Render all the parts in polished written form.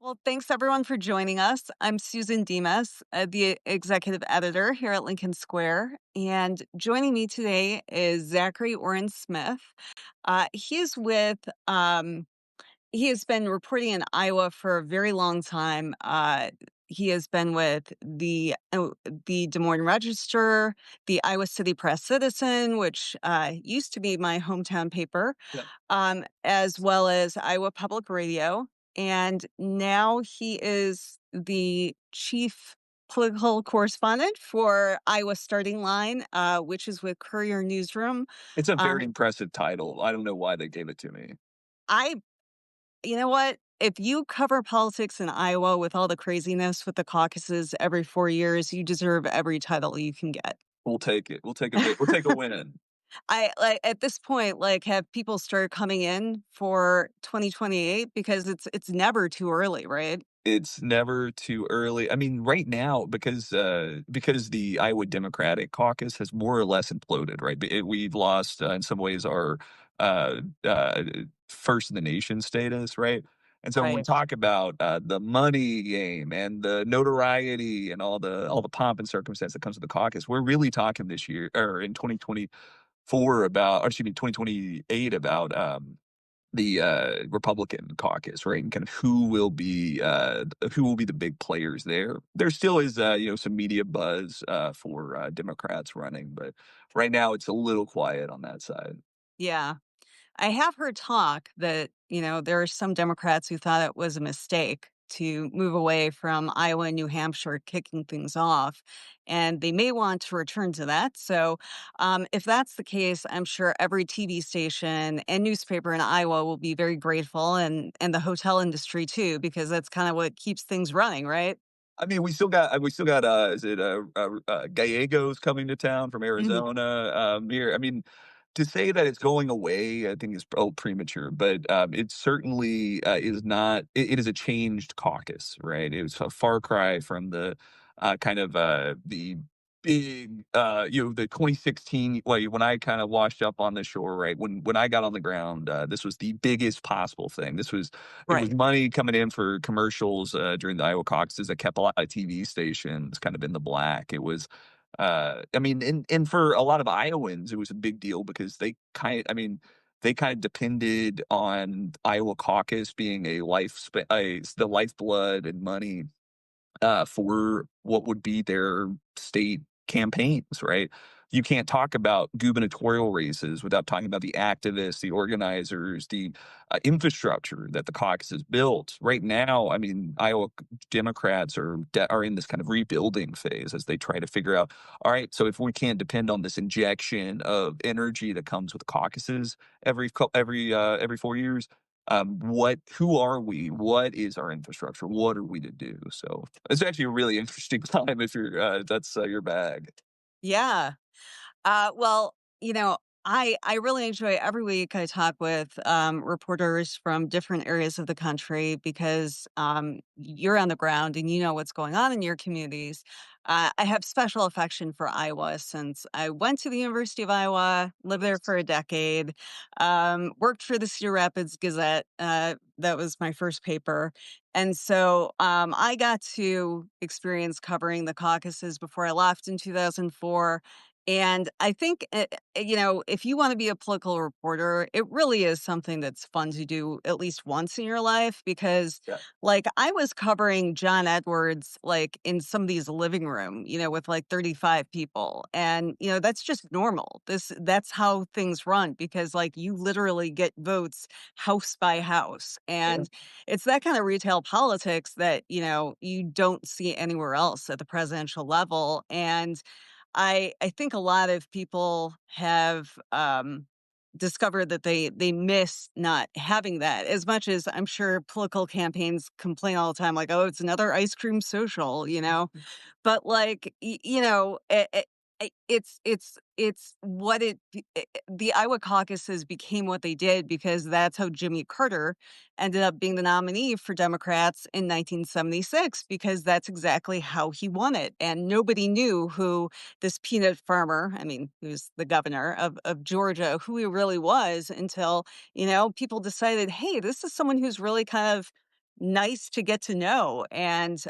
Well, thanks everyone for joining us. I'm Susan Demas, the executive editor here at Lincoln Square. And joining me today is Zachary Oren Smith. He's with he has been reporting in Iowa for a very long time. He has been with the Des Moines Register, the Iowa City Press Citizen, which used to be my hometown paper, Yeah. as well as Iowa Public Radio. And now he is the chief political correspondent for Iowa Starting Line, which is with Courier Newsroom. It's a Um, very impressive title. I don't know why they gave it to me. I You know what? If you cover politics in Iowa with all the craziness with the caucuses every 4 years, you deserve every title you can get. We'll take it. We'll take a win. I like at this point, like, have people started coming in for 2028 because it's never too early, right? It's never too early. I mean, right now, because the Iowa Democratic Caucus has more or less imploded, right? We've lost, in some ways, our uh, uh, first in the nation status, right? And so when we Right. talk about the money game and the notoriety and all the pomp and circumstance that comes with the caucus, we're really talking this year or in 2024 about, or excuse me, 2028 about the Republican caucus, right? And kind of who will be the big players there. There still is some media buzz for Democrats running, but right now it's a little quiet on that side. Yeah. I have heard talk that, there are some Democrats who thought it was a mistake to move away from Iowa and New Hampshire kicking things off, and they may want to return to that. So, if that's the case, I'm sure every TV station and newspaper in Iowa will be very grateful, and the hotel industry too, because that's kind of what keeps things running, right? I mean, we still got is it Gallegos coming to town from Mhm. Arizona here. I mean, to say that it's going away, I think is premature, but it certainly is not. It is a changed caucus, right? It was a far cry from the the big, the 2016. Well, when I kind of washed up on the shore, right? When I got on the ground, this was the biggest possible thing. It was Right. money coming in for commercials during the Iowa caucuses that kept a lot of TV stations kind of in the black. It was I mean, and for a lot of Iowans, it was a big deal because they kind of depended on Iowa caucus being the lifeblood and money for what would be their state campaigns, right? You can't talk about gubernatorial races without talking about the activists, the organizers, the infrastructure that the caucus has built. Right now, I mean, Iowa Democrats are in this kind of rebuilding phase as they try to figure out, all right, so if we can't depend on this injection of energy that comes with caucuses every 4 years, who are we? What is our infrastructure? What are we to do? So it's actually a really interesting time if that's your bag. Yeah. Well, I really enjoy every week I talk with reporters from different areas of the country because you're on the ground and you know what's going on in your communities. I have special affection for Iowa since I went to the University of Iowa, lived there for a decade, worked for the Cedar Rapids Gazette. That was my first paper. And so I got to experience covering the caucuses before I left in 2004. And I think, if you want to be a political reporter, it really is something that's fun to do at least once in your life because, Yeah. like, I was covering John Edwards, like, in somebody's living room, with like 35 people. And, that's just normal. That's how things run because, like, you literally get votes house by house. Yeah. And it's that kind of retail politics that, you don't see anywhere else at the presidential level. And I think a lot of people have, discovered that they miss not having that as much as I'm sure political campaigns complain all the time, like, "Oh, it's another ice cream social," you know? But, like, it's what the Iowa caucuses became what they did because that's how Jimmy Carter ended up being the nominee for Democrats in 1976 because that's exactly how he won it, and nobody knew who this peanut farmer, I mean, who's the governor of Georgia, who he really was until, people decided, "Hey, this is someone who's really kind of nice to get to know and,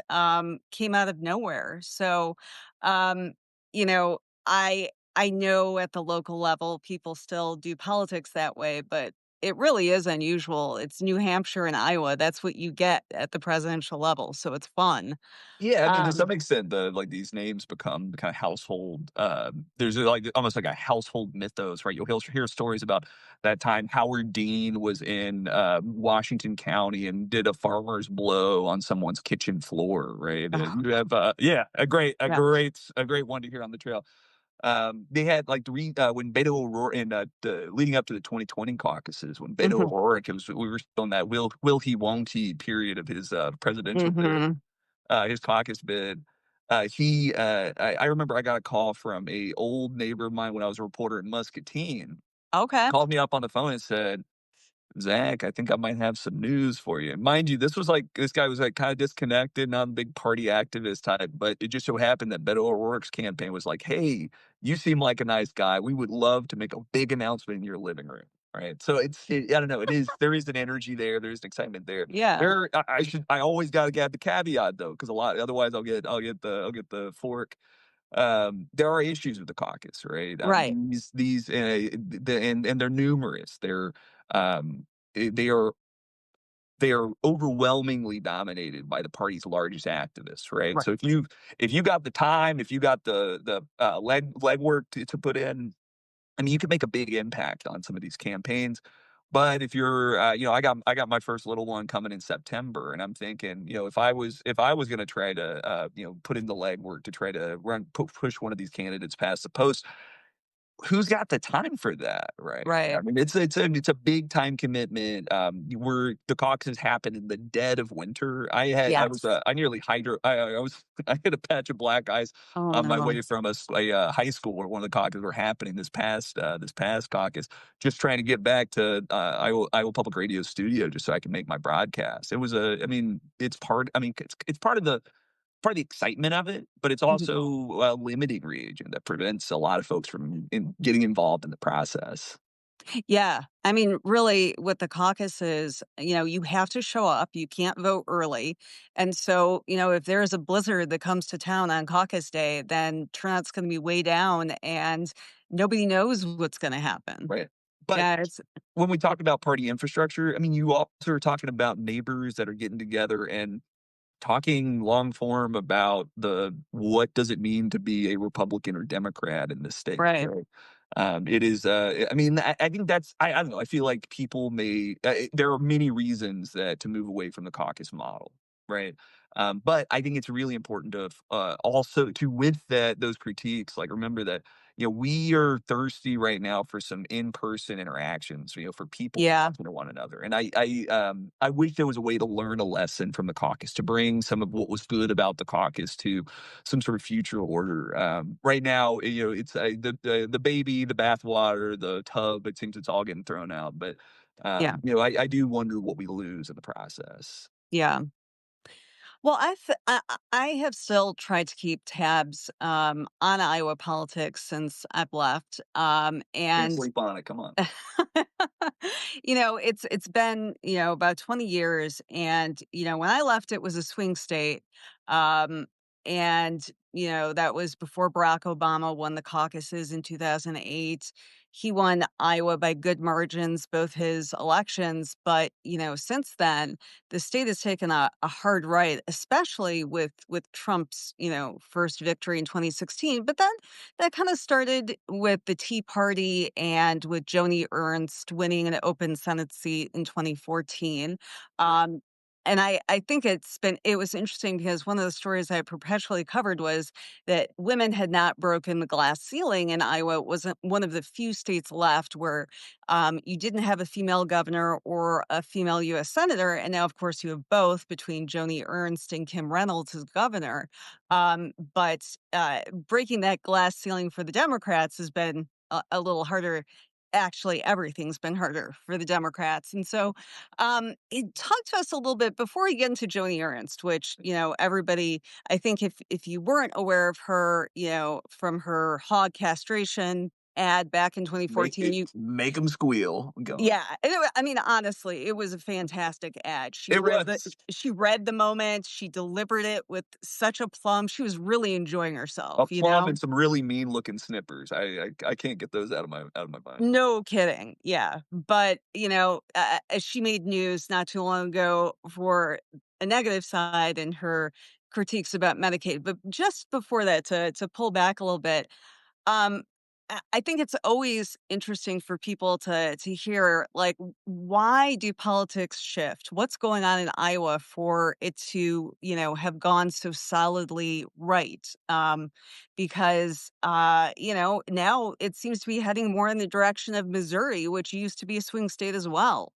came out of nowhere. So, um, you know, I know at the local level, people still do politics that way, but it really is unusual. It's New Hampshire and Iowa. That's what you get at the presidential level, so it's fun. Yeah, I mean, to Um some extent, these names become kind of household. There's like almost like a household mythos, right? You'll hear stories about that time Howard Dean was in Washington County and did a farmer's blow on someone's kitchen floor, right? And you have, yeah, Yeah. a great one to hear on the trail. They had like when Beto O'Rourke in leading up to the 2020 caucuses, when Beto Mhm. O'Rourke, we were still in that will he won't he period of his presidential bid, Mhm. his caucus bid. I remember I got a call from a old neighbor of mine when I was a reporter in Muscatine. Okay. Called me up on the phone and said, Zach, I think I might have some news for you. Mind you, this guy was like kind of disconnected, not a big party activist type, but it just so happened that Beto O'Rourke's campaign was like, "Hey, you seem like a nice guy. We would love to make a big announcement in your living room." Right. So I don't know. There is an energy there. There's an excitement there. Yeah. I always got to add the caveat though, because a lot otherwise I'll get the fork. There are issues with the caucus, right? Right. And they're numerous. Um, they are they are overwhelmingly dominated by the party's largest activists, right? Right. So if you got the time, if you got the legwork to put in, I mean, you can make a big impact on some of these campaigns. But if you're, I got my first little one coming in September, and I'm thinking, if I was going to try to, put in the legwork to try to push one of these candidates past the post, who's got the time for that, right? I Right. mean, it's a big time commitment. The caucuses happen in the dead of winter. Yes. I nearly I was I had a patch of black ice Oh, on my no. way from high school where one of the caucuses were happening this past caucus. Just trying to get back to Iowa Public Radio studio just so I can make my broadcast. It was I mean, it's part. I mean, it's part of the excitement of it, but it's Mhm. also a limiting reagent that prevents a lot of folks from getting involved in the process. Yeah. I mean, really, with the caucuses, you have to show up. You can't vote early. And so, if there's a blizzard that comes to town on caucus day, then turnout's going to be way down and nobody knows what's going to happen. Right. But Yeah. It's when we talk about party infrastructure, I mean, you also are talking about neighbors that are getting together and talking long form about the what does it mean to be a Republican or Democrat in this state, right. right? It is, I mean, I think I don't know. I feel like people there are many reasons that to move away from the caucus model, right? But I think it's really important to also to with those critiques, like remember that we are thirsty right now for some in-person interactions, for people Yeah. talking to one another. And I wish there was a way to learn a lesson from the caucus, to bring some of what was good about the caucus to some sort of future order. Right now, it's the baby, the bathwater, the tub. It seems it's all getting thrown out. But Yeah. I do wonder what we lose in the process. Yeah. Well, I have still tried to keep tabs on Iowa politics since I've left. Can't And sleep on it. Come on. it's been, about 20 years and, when I left it was a swing state. Um and, that was before Barack Obama won the caucuses in 2008. He won Iowa by good margins both his elections, but, since then the state has taken a hard right, especially with Trump's, first victory in 2016. But then that kind of started with the Tea Party and with Joanie Ernst winning an open Senate seat in 2014. Um, and I think it was interesting because one of the stories I perpetually covered was that women had not broken the glass ceiling in Iowa. It wasn't one of the few states left where you didn't have a female governor or a female U.S. senator. And now, of course, you have both between Joanie Ernst and Kim Reynolds as governor. But breaking that glass ceiling for the Democrats has been a little harder. Actually, everything's been harder for the Democrats. And so, talk to us a little bit before we get into Joanie Ernst, which, everybody, I think if you weren't aware of her, from her hog castration ad back in Make 2014. it make them squeal. Go on. Yeah, and I mean, honestly, it was a fantastic ad. It was. She read the moment, she delivered it with such aplomb. She was really enjoying herself, A you plum know? and some really mean looking snippers. I can't get those out of my mind. No kidding. Yeah. But, she made news not too long ago for a negative side in her critiques about Medicaid. But just before that, to pull back a little bit, Um, I think it's always interesting for people to hear, like, why do politics shift? What's going on in Iowa for it to, have gone so solidly right? Because, now it seems to be heading more in the direction of Missouri, which used to be a swing state as well.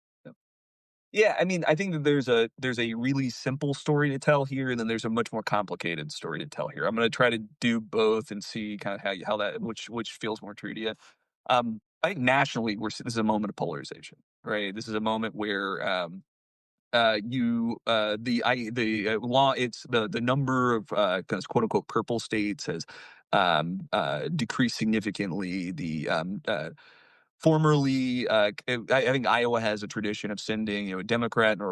Yeah, I mean, I think that there's a really simple story to tell here, and then there's a much more complicated story to tell here. I'm gonna try to do both and see kind of how that which feels more true to you. I think nationally, this is a moment of polarization, right? This is a moment where the law it's the number of kind of quote unquote purple states has decreased significantly. Formerly, I think Iowa has a tradition of sending, a Democrat and a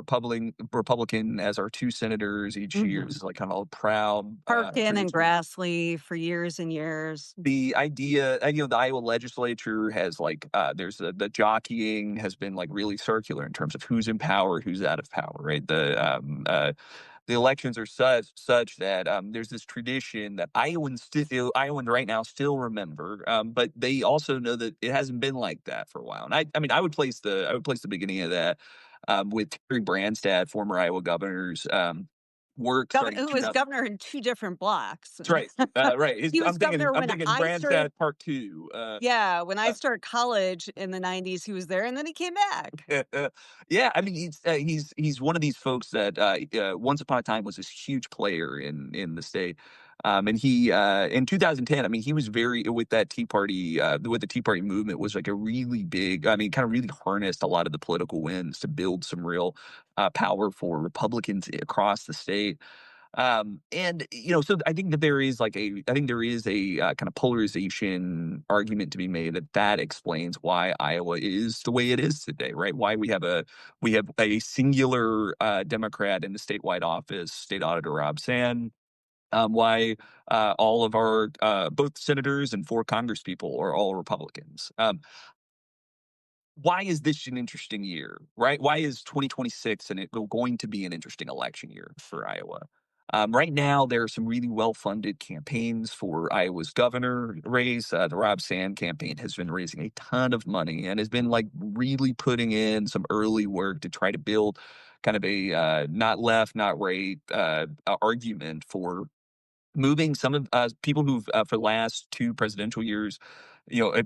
Republican as our 2 senators each year. This Mhm. is like kind of a proud, Parkin and tradition. Grassley for years and years. The idea the Iowa legislature has, like, there's the jockeying has been, like, really circular in terms of who's in power, who's out of power, right? The elections are such that, there's this tradition that Iowans right now still remember, but they also know that it hasn't been like that for a while. And I mean, I would place the beginning of that, with Terry Branstad, former Iowa governor's, work starting in Who was 2000. governor in 2 different blocks. That's right, right. He was I'm thinking governor I'm when thinking I started. Branstad Part 2, Yeah, when I uh started college in the '90s, he was there, and then he came back. Yeah, I mean, he's one of these folks that, once upon a time was this huge player in the state, and he, in 2010, I mean, he was very with that Tea Party, with the Tea Party movement was like a really big, I mean, kind of really harnessed a lot of the political winds to build some real, power for Republicans across the state. And so I think there is a kind of polarization argument to be made that explains why Iowa is the way it is today, right? Why we have a singular Democrat in the statewide office, State Auditor Rob Sand. Why all of our both senators and 4 congresspeople are all Republicans. Why is this an interesting year, right? Why is 2026 and it going to be an interesting election year for Iowa? Right now, there are some really well-funded campaigns for Iowa's governor race. The Rob Sand campaign has been raising a ton of money and has been like really putting in some early work to try to build kind of a not left, not right argument for moving some of people who've for the last 2 presidential years,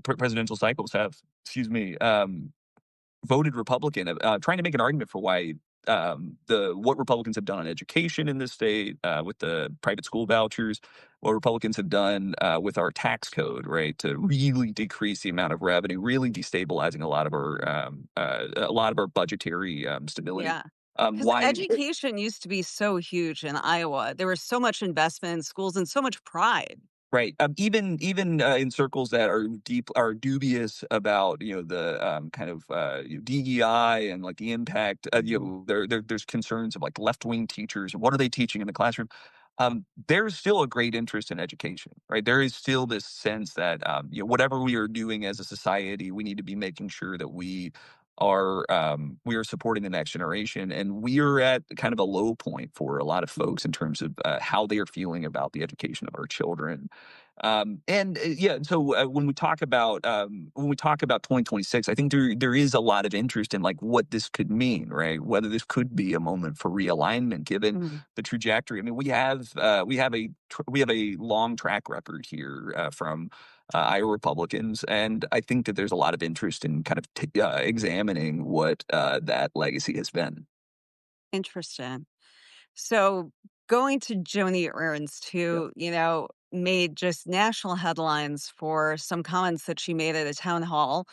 presidential cycles have, excuse me, voted Republican, trying to make an argument for why the what Republicans have done on education in this state, with the private school vouchers, what Republicans have done with our tax code, right, to really decrease the amount of revenue, really destabilizing a lot of our budgetary stability. Yeah, because Why education used to be so huge in Iowa. There was so much investment in schools and so much pride. Right. Even in circles that are dubious about the kind of DEI and like the impact. There's concerns of like left wing teachers and what are they teaching in the classroom. There's still a great interest in education, right? There is still this sense that whatever we are doing as a society, we need to be making sure that we are supporting the next generation, and we are at kind of a low point for a lot of folks in terms of how they are feeling about the education of our children. And yeah, so when we talk about 2026, I think there is a lot of interest in like what this could mean, right? Whether this could be a moment for realignment given Mm. the trajectory. I mean, we have a long track record here from Iowa Republicans, and I think that there's a lot of interest in kind of examining what that legacy has been. Interesting. So going to Joanie Ernst, Yeah. who, made just national headlines for some comments that she made at a town hall.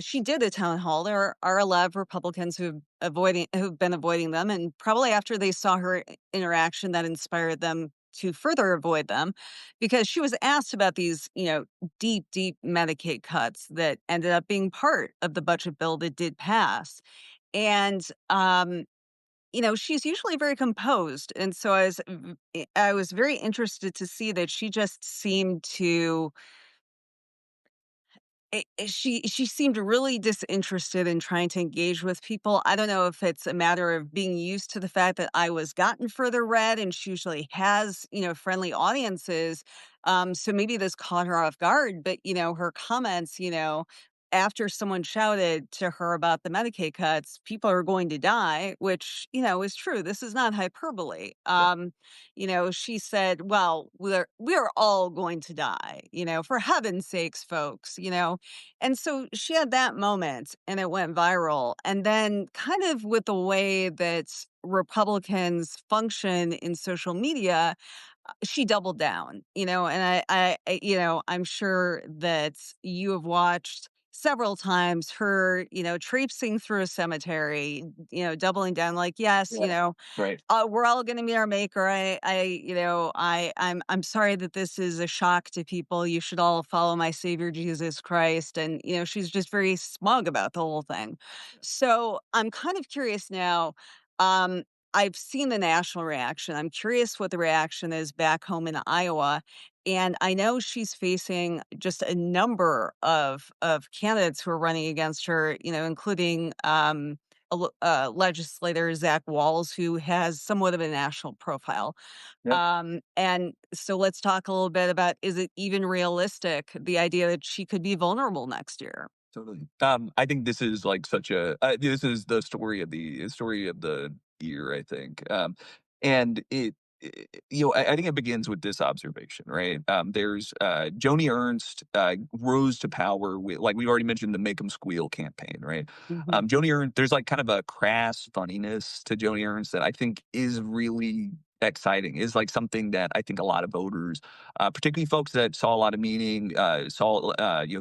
She did a town hall. There are a lot of Republicans who've been avoiding them, and probably after they saw her interaction, that inspired them to further avoid them because she was asked about these, deep, deep Medicaid cuts that ended up being part of the budget bill that did pass. And, she's usually very composed. And so I was very interested to see that she just seemed to she seemed really disinterested in trying to engage with people. I don't know if it's a matter of being used to the fact that I was gotten further read and she usually has, friendly audiences. So maybe this caught her off guard, but her comments, after someone shouted to her about the Medicaid cuts, people are going to die, which, is true. This is not hyperbole. She said, well, we're all going to die, for heaven's sakes, folks, and so she had that moment and it went viral. And then, kind of with the way that Republicans function in social media, she doubled down, and I'm sure that you have watched several times her, traipsing through a cemetery, doubling down like, yes, Yeah. Right. we're all gonna meet our maker. I'm sorry that this is a shock to people. You should all follow my savior, Jesus Christ. And, she's just very smug about the whole thing. So I'm kind of curious now. Um, I've seen the national reaction. I'm curious what the reaction is back home in Iowa. And I know she's facing just a number of candidates who are running against her, including legislator Zach Walls, who has somewhat of a national profile. Yep. And so let's talk a little bit about, is it even realistic, the idea that she could be vulnerable next year? Totally. I think this is like such a this is the story of the year, I think. And I think it begins with this observation, right? There's Joanie Ernst rose to power with, like we already mentioned, the "Make 'Em Squeal" campaign, right? Mhm. Joanie Ernst, there's like kind of a crass funniness to Joanie Ernst that I think is really exciting. Is like something that I think a lot of voters, particularly folks that saw a lot of meaning,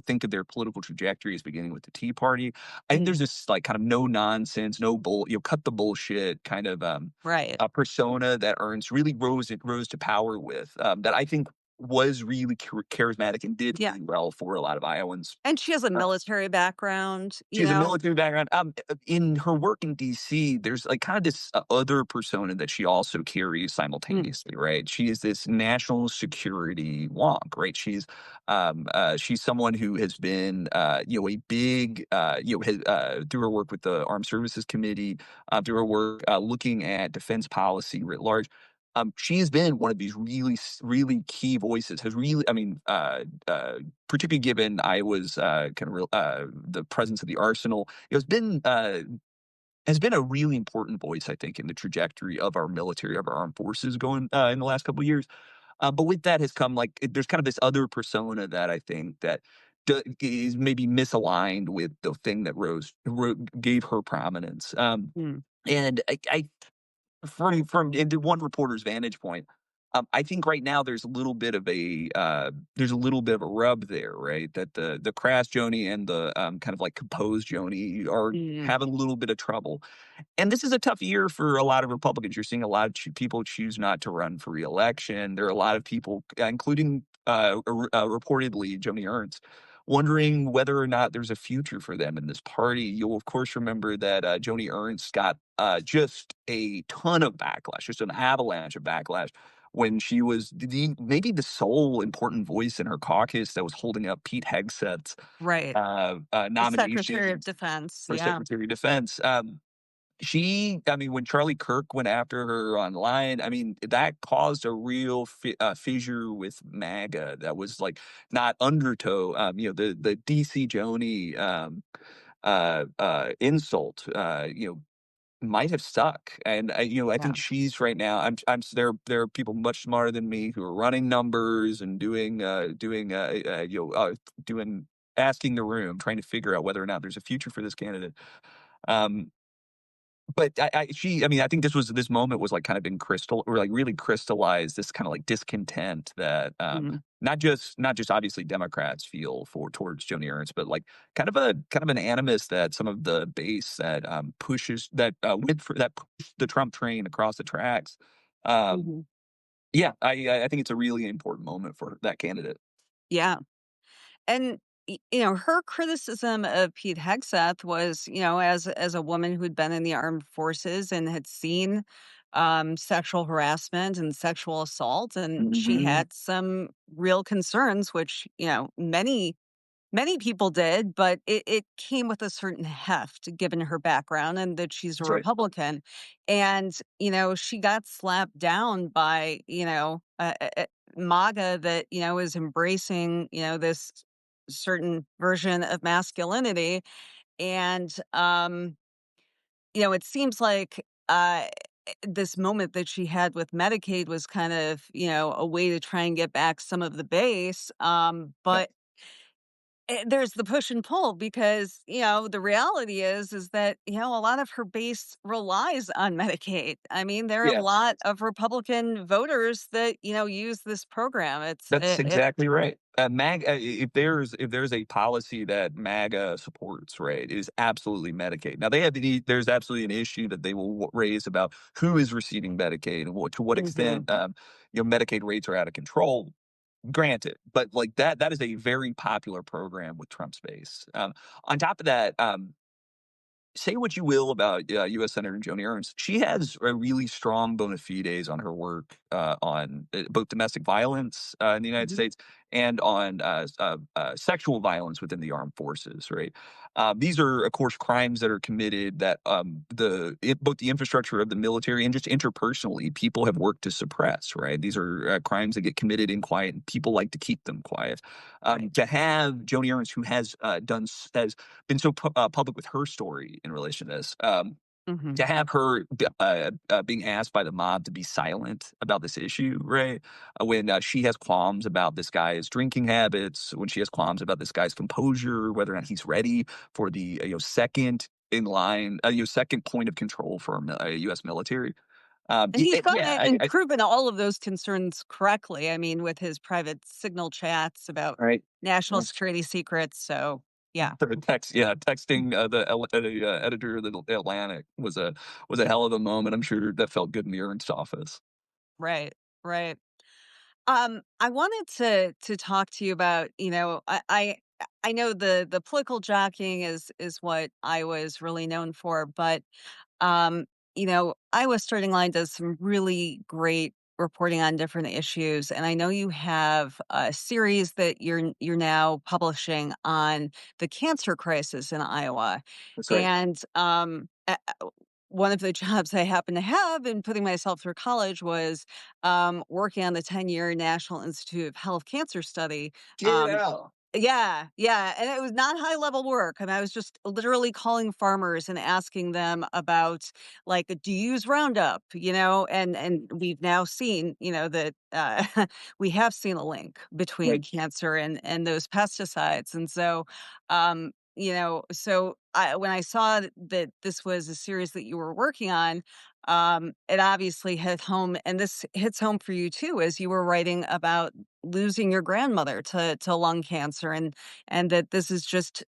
think of their political trajectory as beginning with the Tea Party. I think Mm, there's this like kind of no nonsense, no bull, cut the bullshit kind of right. a persona that Ernst really rose to power with, that I think was really charismatic and did Yeah. really well for a lot of Iowans. And she has a military background, She has a military background. In her work in DC, there's like kind of this other persona that she also carries Mm, simultaneously, right? She is this national security wonk, right? She's someone who has been, a big, through her work with the Armed Services Committee, through her work looking at defense policy writ large. She has been one of these really key voices. Has really, I mean, particularly given Iowa's kind of real, the presence of the arsenal, has been a really important voice, I think, in the trajectory of our military, of our armed forces going in the last couple of years. But with that has come there's kind of this other persona that I think that is maybe misaligned with the thing that gave her prominence. mm, And I from into one reporter's vantage point, I think right now there's a little bit of a rub there, right? That the crass Joni and the kind of like composed Joni are mm, having a little bit of trouble. And this is a tough year for a lot of Republicans. You're seeing a lot of people choose not to run for reelection. There are a lot of people, including reportedly Joanie Ernst, wondering whether or not there's a future for them in this party. You'll of course remember that Joanie Ernst got just a ton of backlash, just an avalanche of backlash when she was maybe the sole important voice in her caucus that was holding up Pete Hegseth's right. The Secretary of nomination Defense. for Yeah. Secretary of Defense. I mean, when Charlie Kirk went after her online, I mean, that caused a real fissure with MAGA that was like not undertow, the DC Joni insult, might have stuck. And I Yeah. think she's right now. There are people much smarter than me who are running numbers and doing asking the room, trying to figure out whether or not there's a future for this candidate. Um, but I mean, I think this moment was like kind of been crystal or like really crystallized this kind of like discontent that Mm, not just obviously Democrats feel for towards Joni Ernst, but like kind of an animus that some of the base that pushes that pushed the Trump train across the tracks. Um, mhm. Yeah, I think it's a really important moment for that candidate. Yeah. And, her criticism of Pete Hegseth was, as a woman who'd been in the armed forces and had seen, sexual harassment and sexual assault, and she Mhm. had some real concerns, which, many people did, but it came with a certain heft given her background and that she's a That's right. Republican. And, she got slapped down by, MAGA that, is embracing, this certain version of masculinity. And, it seems like this moment that she had with Medicaid was kind of, a way to try and get back some of the base. Yeah. But there's the push and pull because, the reality is that, a lot of her base relies on Medicaid. I mean, there are a Yeah. lot of Republican voters that, use this program. That's exactly right. If there's a policy that MAGA supports, right, it is absolutely Medicaid. Now there's absolutely an issue that they will raise about who is receiving Medicaid and to what Mhm, extent Medicaid rates are out of control. Granted, but like that is a very popular program with Trump's base. On top of that, say what you will about U.S. Senator Joanie Ernst. She has a really strong bona fides on her work on both domestic violence in the United mhm. States and on sexual violence within the armed forces. Right. These are, of course, crimes that are committed that both the infrastructure of the military and just interpersonally people have worked to suppress. Right. These are crimes that get committed in quiet, and people like to keep them quiet. Right. To have Joanie Ernst, who has has been so public with her story in relation to this. To Mhm. have her being asked by the mob to be silent about this issue, right? When she has qualms about this guy's drinking habits, when she has qualms about this guy's composure, whether or not he's ready for the second in line, second point of control for our U.S. military. And he's gone Yeah, and proven all of those concerns correctly. I mean, with his private signal chats about right. national security secrets. So, yeah. The text, yeah, texting the editor of the Atlantic was a hell of a moment. I'm sure that felt good in the Ernst office. Right. Right. I wanted to talk to you about, I know the political jockeying is what Iowa is really known for, but um, Iowa Starting Line does some really great reporting on different issues, and I know you have a series that you're now publishing on the cancer crisis in Iowa, That's right. and one of the jobs I happen to have in putting myself through college was working on the 10-year National Institute of Health cancer study. Get Um, out. yeah, yeah, and it was not high level work, and I was just literally calling farmers and asking them about, like, "Do you use Roundup?" And we've now seen, that, we have seen a link between Right. cancer and those pesticides, and so, when I saw that this was a series that you were working on, it obviously hit home, and this hits home for you too, as you were writing about losing your grandmother to lung cancer, and that this is just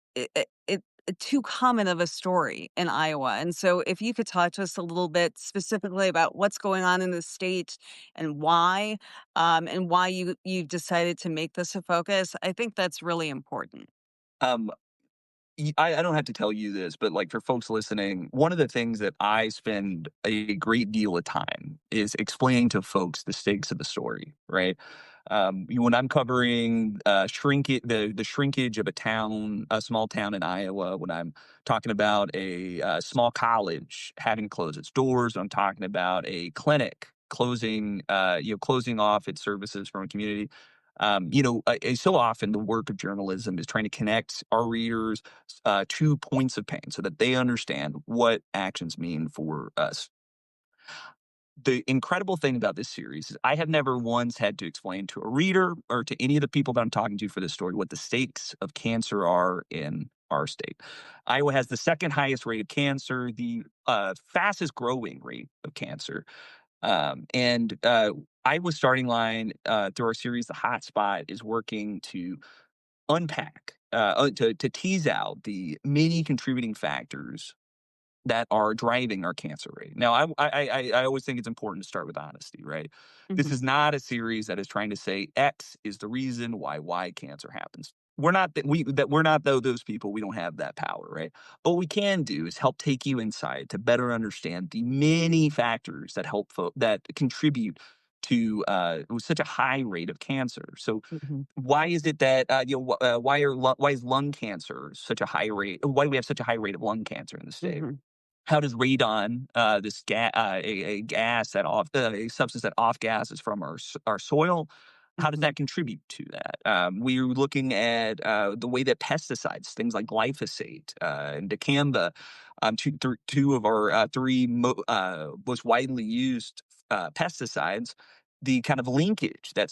too common of a story in Iowa. And so if you could talk to us a little bit specifically about what's going on in the state and why you've decided to make this a focus, I think that's really important. Um, I don't have to tell you this, but like for folks listening, one of the things that I spend a great deal of time is explaining to folks the stakes of the story, right? When I'm covering the shrinkage of a small town in Iowa, when I'm talking about a small college having to close its doors, I'm talking about a clinic closing off its services from a community. So often the work of journalism is trying to connect our readers to points of pain so that they understand what actions mean for us. The incredible thing about this series is I have never once had to explain to a reader or to any of the people that I'm talking to for this story what the stakes of cancer are in our state. Iowa has the second highest rate of cancer, the fastest growing rate of cancer. And Iowa Starting Line, through our series, The Hotspot, is working to unpack, to tease out the many contributing factors that are driving our cancer rate. Now, I always think it's important to start with honesty, right? This Mhm. is not a series that is trying to say X is the reason why Y cancer happens. We're not those people. We don't have that power, right? But what we can do is help take you inside to better understand the many factors that that contribute to such a high rate of cancer. So Mhm. why is it that why is lung cancer such a high rate? Why do we have such a high rate of lung cancer in the state? Mhm. How does radon, a gas a substance that off gases from our soil, how does Mhm. that contribute to that? We're looking at the way that pesticides, things like glyphosate and dicamba, two of our most widely used pesticides, the kind of linkage that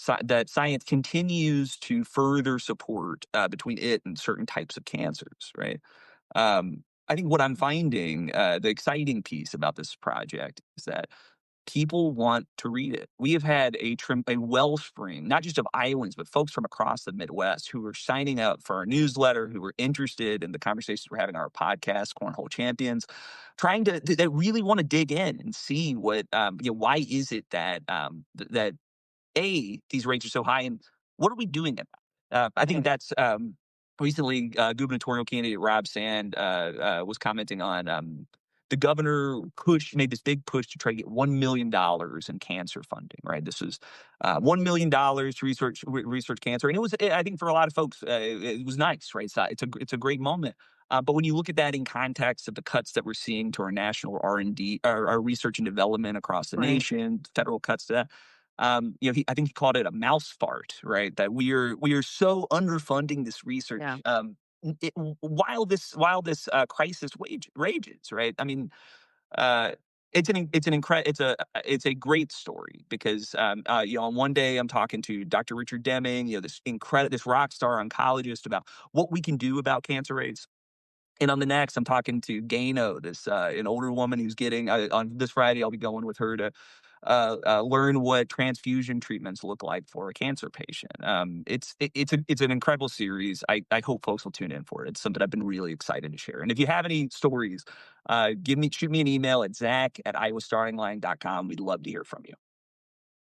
science continues to further support between it and certain types of cancers, right? I think what I'm finding, the exciting piece about this project is that people want to read it. We have had a wellspring, not just of Iowans, but folks from across the Midwest who are signing up for our newsletter, who are interested in the conversations we're having on our podcast, Cornhole Champions, trying to that really want to dig in and see what why is it that that these rates are so high, and what are we doing about it? I think Right. that's recently gubernatorial candidate Rob Sand was commenting on the governor made this big push to try to get $1 million in cancer funding. Right, this was $1 million to research cancer, and it was I think for a lot of folks it was nice. Right, it's a great moment. But when you look at that in context of the cuts that we're seeing to our national R&D, our research and development across the Right. nation, federal cuts to that, I think he called it a mouse fart, right? That we are so underfunding this Yeah. research, while this crisis rages, right? I mean, uh, it's a great story because on one day I'm talking to Dr. Richard Deming, this rock star oncologist about what we can do about cancer rates. And on the next, I'm talking to Gano, this an older woman who's getting on this Friday. I'll be going with her to learn what transfusion treatments look like for a cancer patient. It's an incredible series. I hope folks will tune in for it. It's something I've been really excited to share. And if you have any stories, shoot me an email at zach@iowastartingline.com. We'd love to hear from you.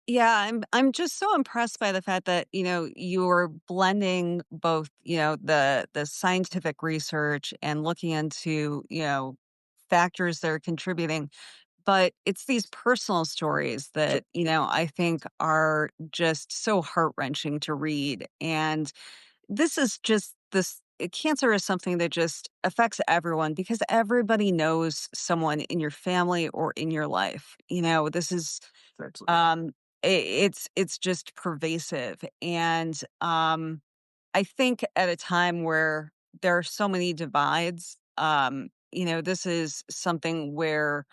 Yeah, I'm just so impressed by the fact that, you're blending both, the scientific research and looking into, factors that are contributing, but it's these personal stories Sure. that, I think are just so heart-wrenching to read. And this is just cancer is something that just affects everyone because everybody knows someone in your family or in your life. This is Absolutely. um, it's just pervasive, and, I think at a time where there are so many divides, this is something where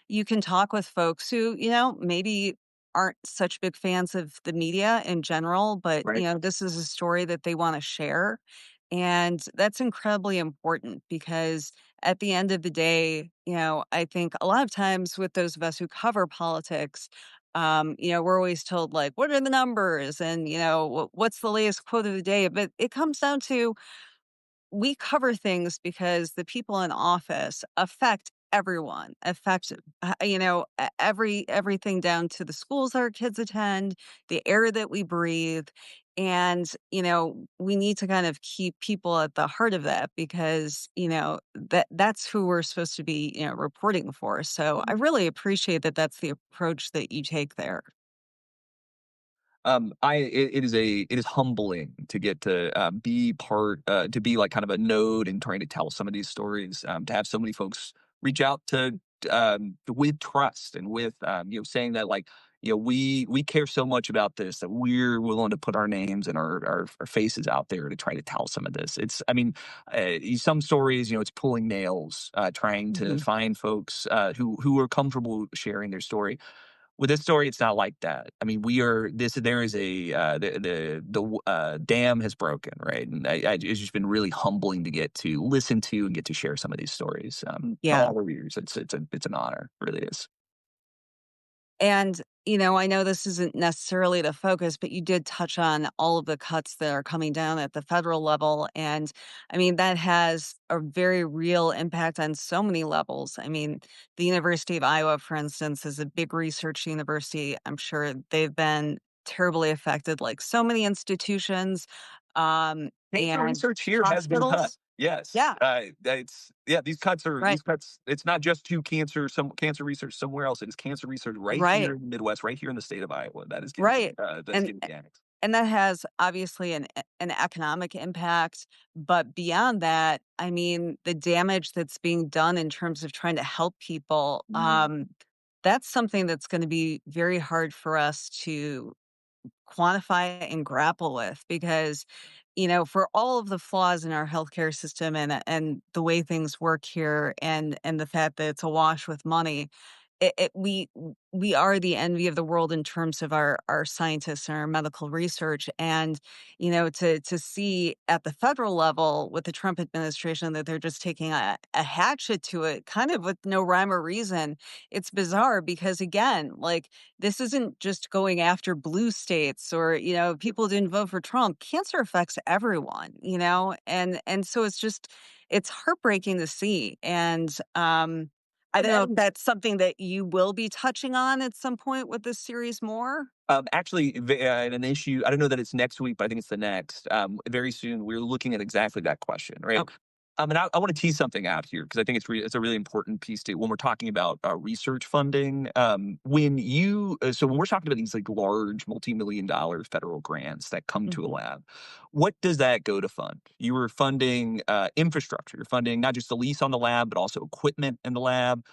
you can talk with folks who, maybe aren't such big fans of the media in general, but, Right. this is a story that they wanna share, and that's incredibly important because at the end of the day, I think a lot of times with those of us who cover politics, we're always told like, what are the numbers? And, what's the latest quote of the day? But it comes down to we cover things because the people in office affect everyone, affect, everything down to the schools our kids attend, the air that we breathe. And, we need to kind of keep people at the heart of that because, that's who we're supposed to be, reporting for. So I really appreciate that that's the approach that you take there. It is humbling to get to be part to be like kind of a node and trying to tell some of these stories. To have so many folks reach out to with trust and with saying that like we care so much about this that we're willing to put our names and our faces out there to try to tell some of this. It's I mean some stories it's pulling nails trying to Mhm. find folks who are comfortable sharing their story. With this story, it's not like that. I mean, we are this. There is a dam has broken, right? And it's just been really humbling to get to listen to and get to share some of these stories to Yeah. all our readers. It's an honor, it really is. And, I know this isn't necessarily the focus, but you did touch on all of the cuts that are coming down at the federal level. And I mean, that has a very real impact on so many levels. I mean, the University of Iowa, for instance, is a big research university. I'm sure they've been terribly affected, like so many institutions, Cancer and research here has been cut. hospitals. Yes, Yeah, it's yeah. right, These cuts. It's not just to some cancer research somewhere else. It is cancer research right right, here in the Midwest, right here in the state of Iowa. right. That is And getting annexed. And that has obviously an economic impact, but beyond that, I mean, the damage that's being done in terms of trying to help people, that's something that's gonna be very hard for us to quantify and grapple with because, for all of the flaws in our healthcare system and the way things work here and the fact that it's awash with money, we are the envy of the world in terms of our scientists and our medical research. And, to see at the federal level with the Trump administration that they're just taking a hatchet to it, kind of with no rhyme or reason. It's bizarre because again, like this isn't just going after blue states or, people who didn't vote for Trump. Cancer affects everyone, and so it's heartbreaking to see. And I don't know if And that's something that you will be touching on at some point with this series more. Actually, an issue. I don't know that it's next week, but I think it's the next. Very soon, we're looking at exactly that question, right? Okay. And I want to tease something out here because I think it's a really important piece to when we're talking about research funding. When we're talking about these like large multi-million dollar federal grants that come to a Mhm. lab, what does that go to fund? You are funding infrastructure. You're funding not just the lease on the lab, but also equipment in the lab.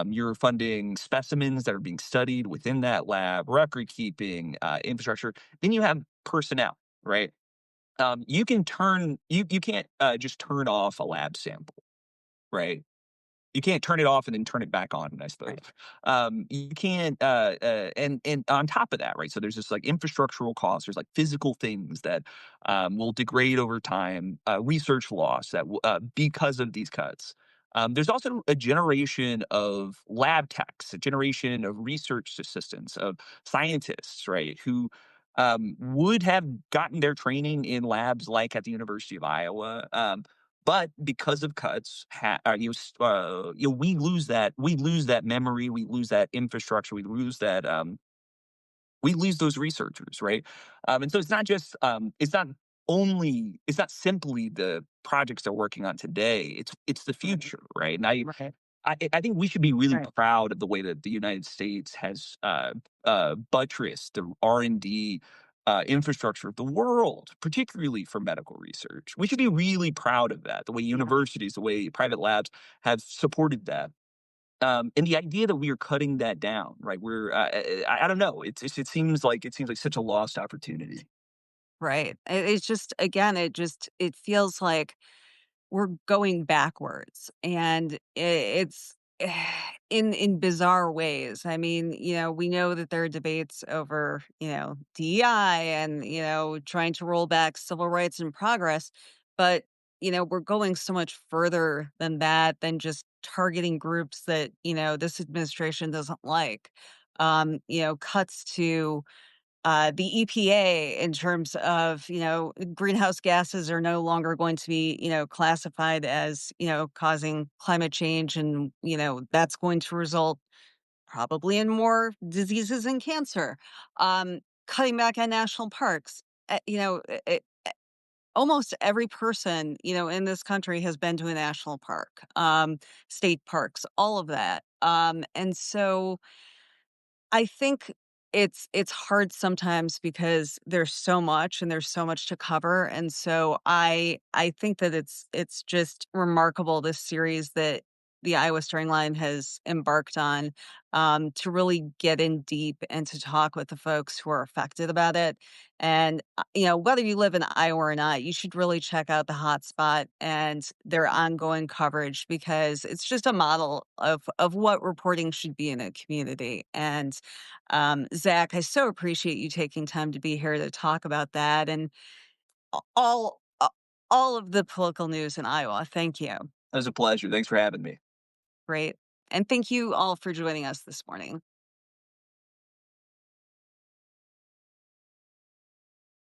You're funding specimens that are being studied within that lab, record keeping, infrastructure. Then you have personnel, right? You can't just turn off a lab sample, right? You can't turn it off and then turn it back on, I suppose. Right. You can't, and on top of that, right? So there's this like infrastructural costs. There's like physical things that will degrade over time. Research loss because of these cuts. There's also a generation of lab techs, a generation of research assistants, of scientists, right, who would have gotten their training in labs like at the University of Iowa. But because of cuts, we lose that memory, we lose that infrastructure, we lose those researchers, right? And so it's not simply the projects they're working on today. It's the Right. future, right? Right. I think we should be really Right. proud of the way that the United States has buttressed the R&D infrastructure of the world, particularly for medical research. We should be really proud of that. The way Yeah. universities, the way private labs have supported that. And the idea that we are cutting that down, right? I don't know. It seems like such a lost opportunity. Right. It's just again, it feels like we're going backwards, and it's in bizarre ways. I mean, we know that there are debates over, DEI and, trying to roll back civil rights and progress, but, we're going so much further than that, than just targeting groups that, this administration doesn't like. Cuts to the EPA in terms of, greenhouse gases are no longer going to be, classified as, causing climate change. And, that's going to result probably in more diseases and cancer. Cutting back on national parks. Almost every person, in this country has been to a national park, state parks, all of that. And so, I think it's hard sometimes because there's so much and there's so much to cover, and so I think that it's just remarkable, this series that the Iowa Story Line has embarked on, to really get in deep and to talk with the folks who are affected about it. And whether you live in Iowa or not, you should really check out the Hotspot and their ongoing coverage because it's just a model of what reporting should be in a community. And Zach, I so appreciate you taking time to be here to talk about that and all of the political news in Iowa. Thank you. It was a pleasure. Thanks for having me. Great. And thank you all for joining us this morning.